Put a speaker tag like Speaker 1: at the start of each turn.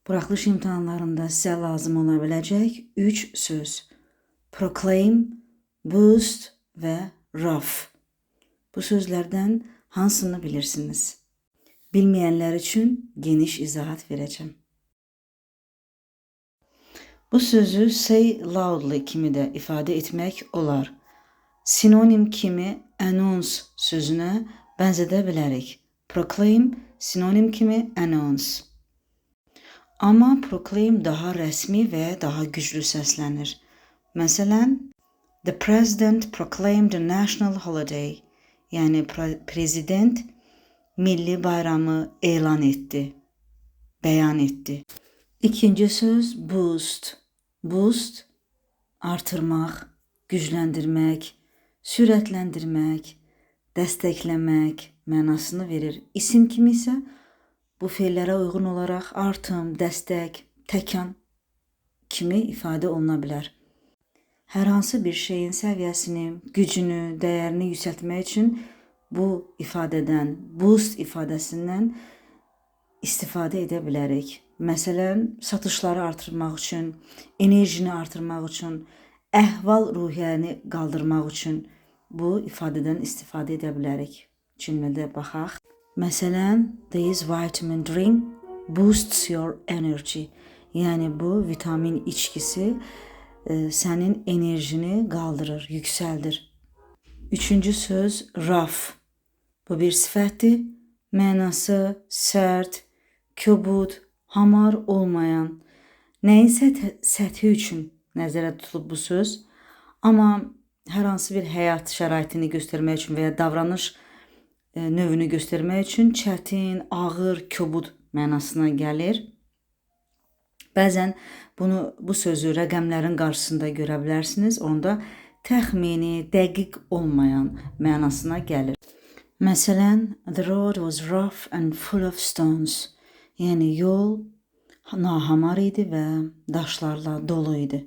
Speaker 1: Buraxılış imtahanlarında sizə lazım ola biləcək 3 söz. Proclaim, boost və rough. Bu sözlərdən hansını bilirsiniz? Bilməyənlər üçün geniş izahat verəcəm. Bu sözü say loudly kimi də ifadə etmək olar. Sinonim kimi announce sözünə bənzədə bilərik. Proclaim sinonim kimi announce. Amma proclaim daha rəsmi və daha güclü səslənir. Məsələn, the president proclaimed a national holiday. Yəni prezident milli bayramı elan etdi, bəyan etdi. İkinci söz boost. Boost artırmaq, gücləndirmək, sürətləndirmək, dəstəkləmək mənasını verir. İsim kimi isə bu feillərə uyğun olaraq artım, dəstək, təkan kimi ifadə oluna bilər. Hər hansı bir şeyin səviyyəsini, gücünü, dəyərini yüksəltmək üçün bu ifadədən, boost ifadəsindən istifadə edə bilərik. Məsələn, satışları artırmaq üçün, enerjini artırmaq üçün, əhval-ruhiyyəni qaldırmaq üçün bu ifadədən istifadə edə bilərik. Cümlədə baxaq. Məsələn, this vitamin drink boosts your energy. Yəni bu vitamin içkisi sənin enerjini qaldırır, yüksəldir. Üçüncü söz rough. Bu bir sifətdir. Mənası sərt, kobud, hamar olmayan. Nəyin səthi üçün nəzərdə tutulub bu söz? Amma hər hansı bir həyat şəraitini göstərmək üçün və ya davranış növünü göstərmək üçün çətin, ağır, kobud mənasına gəlir. Bəzən bu sözü rəqəmlərin qarşısında görə bilərsiniz. Onda təxmini, dəqiq olmayan mənasına gəlir. Məsələn, the road was rough and full of stones. Yəni yol nahamar idi və daşlarla dolu idi.